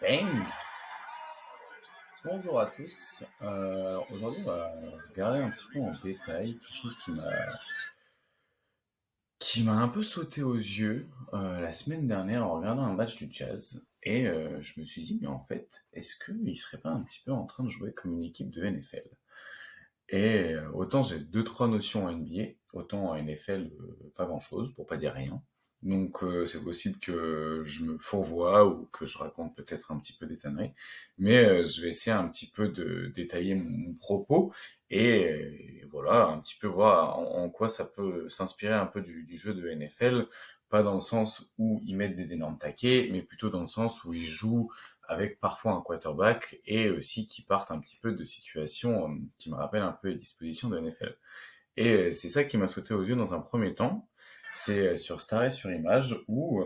Bang! Bonjour à tous. Aujourd'hui, on va regarder un petit peu en détail quelque chose qui m'a un peu sauté aux yeux la semaine dernière en regardant un match du Jazz. Et je me suis dit, mais en fait, est-ce qu'il serait pas un petit peu en train de jouer comme une équipe de NFL? Et autant j'ai deux trois notions en NBA, autant en NFL pas grand-chose, pour pas dire rien. Donc c'est possible que je me fourvoie ou que je raconte peut-être un petit peu des âneries, mais je vais essayer un petit peu de détailler mon propos et voilà, un petit peu voir en quoi ça peut s'inspirer un peu du jeu de NFL, pas dans le sens où ils mettent des énormes taquets, mais plutôt dans le sens où ils jouent avec parfois un quarterback et aussi qui partent un petit peu de situations qui me rappellent un peu les dispositions de NFL. Et c'est ça qui m'a sauté aux yeux dans un premier temps, c'est sur Star et sur Image où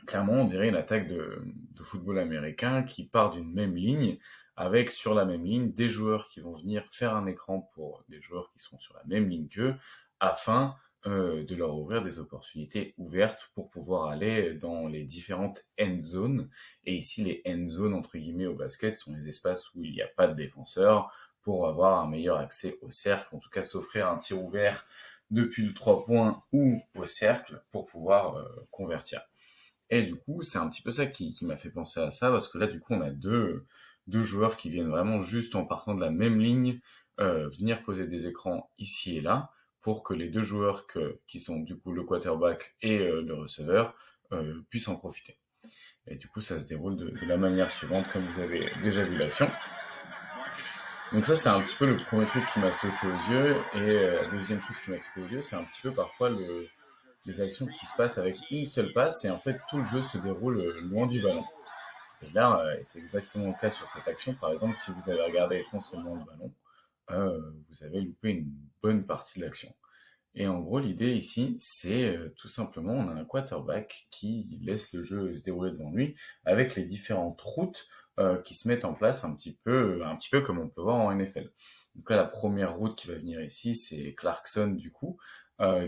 clairement on dirait une attaque de football américain qui part d'une même ligne avec sur la même ligne des joueurs qui vont venir faire un écran pour des joueurs qui sont sur la même ligne qu'eux afin de leur ouvrir des opportunités ouvertes pour pouvoir aller dans les différentes end zones. Et ici, les end zones, entre guillemets, au basket, sont les espaces où il n'y a pas de défenseur pour avoir un meilleur accès au cercle, en tout cas s'offrir un tir ouvert depuis le 3 points ou au cercle pour pouvoir convertir. Et du coup, c'est un petit peu ça qui m'a fait penser à ça, parce que là, du coup, on a deux joueurs qui viennent vraiment juste en partant de la même ligne, venir poser des écrans ici et là, pour que les deux joueurs qui sont du coup le quarterback et le receveur puissent en profiter. Et du coup, ça se déroule de la manière suivante, comme vous avez déjà vu l'action. Donc ça, c'est un petit peu le premier truc qui m'a sauté aux yeux. Et la deuxième chose qui m'a sauté aux yeux, c'est un petit peu parfois les actions qui se passent avec une seule passe et en fait tout le jeu se déroule loin du ballon. Et là, c'est exactement le cas sur cette action. Par exemple, si vous avez regardé essentiellement le ballon, vous avez loupé une bonne partie de l'action. Et en gros, l'idée ici, c'est tout simplement, on a un quarterback qui laisse le jeu se dérouler devant lui avec les différentes routes qui se mettent en place un petit peu comme on peut voir en NFL. Donc là, la première route qui va venir ici, c'est Clarkson du coup,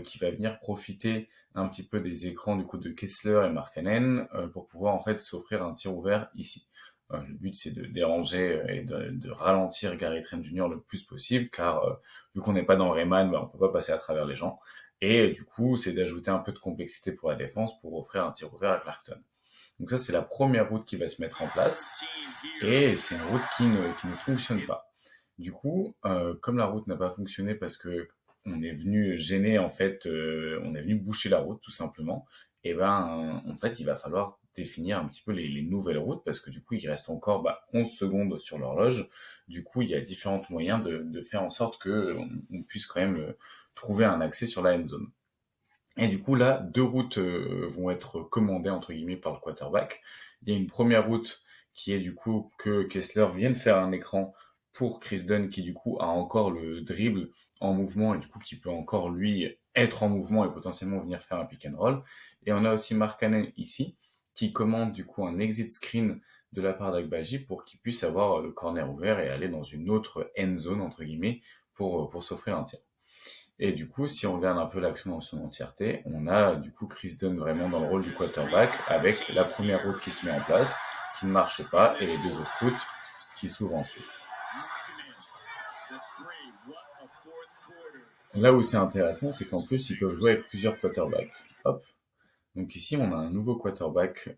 qui va venir profiter un petit peu des écrans du coup de Kessler et Markkanen pour pouvoir en fait s'offrir un tir ouvert ici. Le but c'est de déranger et de ralentir Gary Trent Jr. le plus possible, car vu qu'on n'est pas dans Rayman, on peut pas passer à travers les gens. Et du coup, c'est d'ajouter un peu de complexité pour la défense pour offrir un tir ouvert à Clarkson. Donc ça, c'est la première route qui va se mettre en place. Et c'est une route qui ne fonctionne pas. Du coup, comme la route n'a pas fonctionné parce que on est venu gêner, en fait, on est venu boucher la route, tout simplement, et ben, en fait, il va falloir définir un petit peu les nouvelles routes parce que du coup, il reste encore 11 secondes sur l'horloge. Du coup, il y a différents moyens de faire en sorte que on puisse quand même trouver un accès sur la end zone. Et du coup, là, deux routes vont être commandées, entre guillemets, par le quarterback. Il y a une première route qui est du coup que Kessler vienne faire un écran pour Chris Dunn, qui du coup a encore le dribble en mouvement et du coup qui peut encore lui être en mouvement et potentiellement venir faire un pick and roll. Et on a aussi Markkanen ici, qui commande du coup un exit screen de la part d'Agbaji pour qu'il puisse avoir le corner ouvert et aller dans une autre end zone, entre guillemets, pour s'offrir un tir. Et du coup, si on regarde un peu l'action dans son entièreté, on a du coup Chris Dunn vraiment dans le rôle du quarterback avec la première route qui se met en place, qui ne marche pas, et les deux autres routes qui s'ouvrent ensuite. Là où c'est intéressant, c'est qu'en plus, ils peuvent jouer avec plusieurs quarterbacks. Hop. Donc ici, on a un nouveau quarterback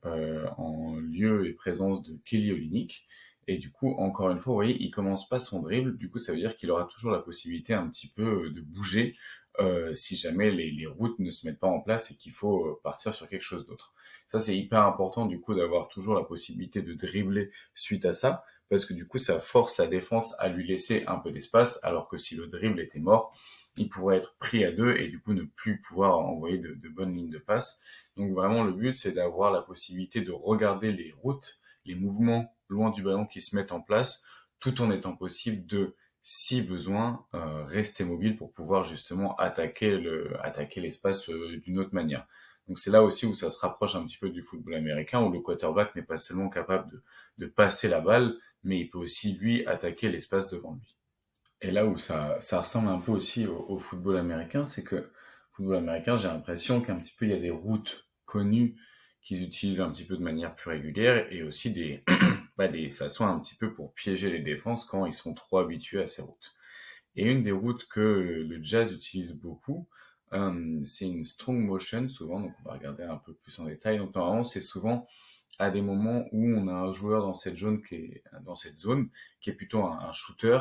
en lieu et présence de Kelly Olynyk. Et du coup, encore une fois, vous voyez, il commence pas son dribble. Du coup, ça veut dire qu'il aura toujours la possibilité un petit peu de bouger si jamais les routes ne se mettent pas en place et qu'il faut partir sur quelque chose d'autre. Ça, c'est hyper important du coup d'avoir toujours la possibilité de dribbler suite à ça, parce que du coup, ça force la défense à lui laisser un peu d'espace, alors que si le dribble était mort, il pourrait être pris à deux et du coup ne plus pouvoir envoyer de bonnes lignes de passe. Donc vraiment, le but, c'est d'avoir la possibilité de regarder les routes, les mouvements loin du ballon qui se mettent en place, tout en étant possible de, si besoin, rester mobile pour pouvoir justement attaquer l'espace d'une autre manière. Donc c'est là aussi où ça se rapproche un petit peu du football américain, où le quarterback n'est pas seulement capable de passer la balle, mais il peut aussi, lui, attaquer l'espace devant lui. Et là où ça ressemble un peu aussi au football américain, c'est que football américain, j'ai l'impression qu'un petit peu il y a des routes connues qu'ils utilisent un petit peu de manière plus régulière et aussi des façons un petit peu pour piéger les défenses quand ils sont trop habitués à ces routes. Et une des routes que le Jazz utilise beaucoup, c'est une strong motion souvent, donc on va regarder un peu plus en détail. Donc normalement, c'est souvent à des moments où on a un joueur dans cette zone qui est plutôt un shooter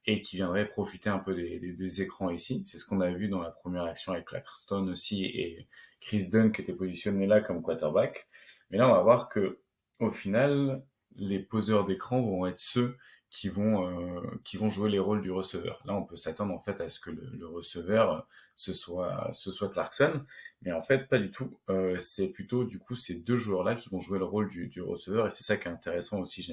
et qui viendrait profiter un peu des écrans ici. C'est ce qu'on a vu dans la première action avec Claxton aussi et Chris Dunn qui était positionné là comme quarterback. Mais là, on va voir que au final, les poseurs d'écran vont être ceux qui vont jouer les rôles du receveur. Là, on peut s'attendre en fait à ce que le receveur ce soit Clarkson, mais en fait, pas du tout. C'est plutôt, du coup, ces deux joueurs-là qui vont jouer le rôle du receveur. Et c'est ça qui est intéressant aussi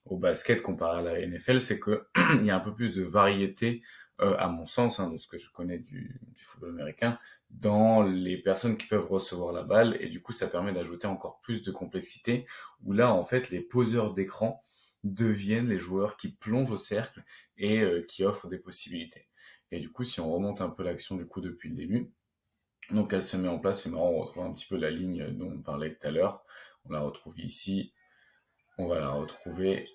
au basket comparé à la NFL, c'est que il y a un peu plus de variété, à mon sens, hein, de ce que je connais du football américain, dans les personnes qui peuvent recevoir la balle. Et du coup, ça permet d'ajouter encore plus de complexité, où là, en fait, les poseurs d'écran deviennent les joueurs qui plongent au cercle et qui offrent des possibilités. Et du coup, si on remonte un peu l'action du coup depuis le début, donc elle se met en place, c'est marrant, on retrouve un petit peu la ligne dont on parlait tout à l'heure. On la retrouve ici, on va la retrouver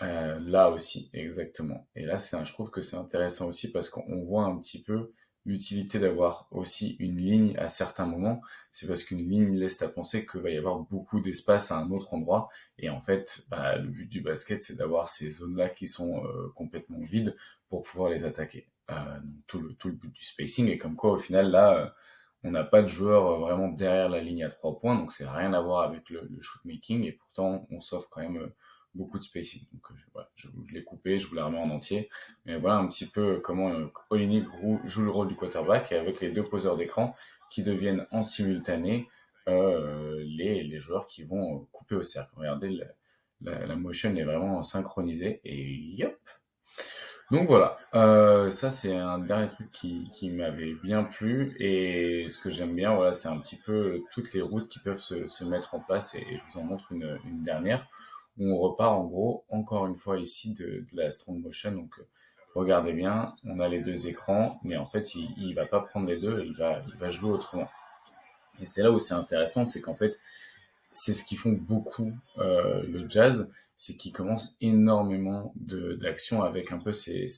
là aussi, exactement. Et là, je trouve que c'est intéressant aussi parce qu'on voit un petit peu l'utilité d'avoir aussi une ligne à certains moments. C'est parce qu'une ligne laisse à penser qu'il va y avoir beaucoup d'espace à un autre endroit. Et en fait, le but du basket, c'est d'avoir ces zones-là qui sont complètement vides pour pouvoir les attaquer. Donc tout le but du spacing est comme quoi, au final, là, on n'a pas de joueur vraiment derrière la ligne à 3 points, donc c'est rien à voir avec le shoot making, et pourtant on s'offre quand même beaucoup de spacing. Donc voilà, je l'ai coupé, je vous la remets en entier. Mais voilà un petit peu comment Olynyk joue le rôle du quarterback et avec les deux poseurs d'écran qui deviennent en simultané les joueurs qui vont couper au cercle. Regardez, la motion est vraiment synchronisée et hop. Donc voilà, ça c'est un dernier truc qui m'avait bien plu et ce que j'aime bien, voilà, c'est un petit peu toutes les routes qui peuvent se mettre en place et je vous en montre une dernière où on repart en gros encore une fois ici de la strong motion. Donc regardez bien, on a les deux écrans, mais en fait il va pas prendre les deux, il va jouer autrement. Et c'est là où c'est intéressant, c'est qu'en fait c'est ce qu'ils font beaucoup le jazz, c'est qu'ils commencent énormément d'actions avec un peu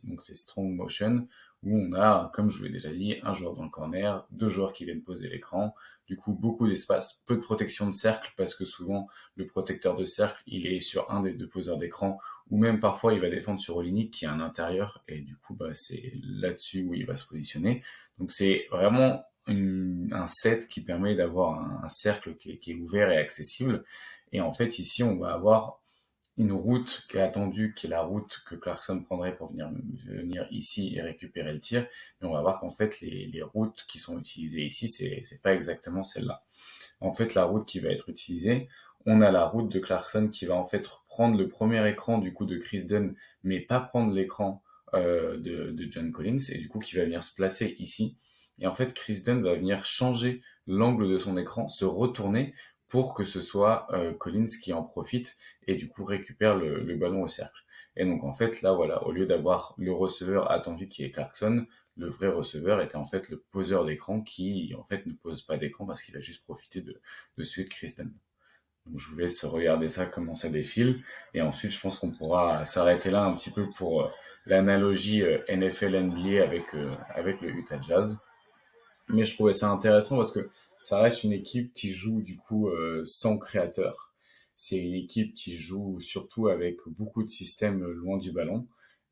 donc ces strong motion où on a, comme je vous l'ai déjà dit, un joueur dans le corner, deux joueurs qui viennent poser l'écran, du coup beaucoup d'espace, peu de protection de cercle parce que souvent le protecteur de cercle il est sur un des deux poseurs d'écran ou même parfois il va défendre sur Olynyk qui est un intérieur et du coup c'est là-dessus où il va se positionner. Donc c'est vraiment un set qui permet d'avoir un cercle qui est ouvert et accessible. Et en fait, ici, on va avoir une route qui est attendue, qui est la route que Clarkson prendrait pour venir ici et récupérer le tir. Mais on va voir qu'en fait, les routes qui sont utilisées ici, c'est pas exactement celle-là. En fait, la route qui va être utilisée, on a la route de Clarkson qui va en fait prendre le premier écran du coup de Chris Dunn, mais pas prendre l'écran de John Collins, et du coup qui va venir se placer ici. Et en fait, Chris Dunn va venir changer l'angle de son écran, se retourner pour que ce soit Collins qui en profite et du coup récupère le ballon au cercle. Et donc en fait là voilà, au lieu d'avoir le receveur attendu qui est Clarkson, le vrai receveur était en fait le poseur d'écran qui en fait ne pose pas d'écran parce qu'il va juste profiter de celui de Kristen. Donc je vous laisse regarder ça, comment ça défile, et ensuite je pense qu'on pourra s'arrêter là un petit peu pour l'analogie NFL-NBA avec le Utah Jazz. Mais je trouvais ça intéressant parce que ça reste une équipe qui joue du coup sans créateur. C'est une équipe qui joue surtout avec beaucoup de systèmes loin du ballon.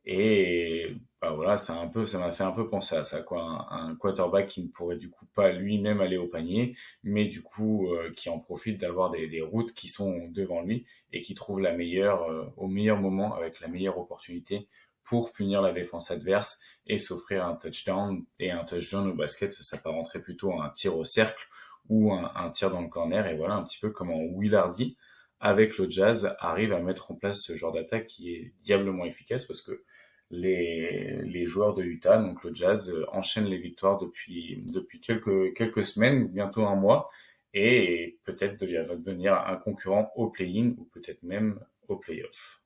Et voilà, ça m'a fait un peu penser à ça, quoi. Un quarterback qui ne pourrait du coup pas lui-même aller au panier, mais du coup qui en profite d'avoir des routes qui sont devant lui et qui trouve la meilleure au meilleur moment avec la meilleure opportunité pour punir la défense adverse et s'offrir un touchdown. Et un touchdown au basket, ça s'apparenterait plutôt à un tir au cercle ou un tir dans le corner. Et voilà un petit peu comment Willardy, avec le Jazz, arrive à mettre en place ce genre d'attaque qui est diablement efficace parce que les joueurs de Utah, donc le Jazz, enchaînent les victoires depuis quelques semaines, bientôt un mois, et peut-être va devenir un concurrent au play-in ou peut-être même au play-off.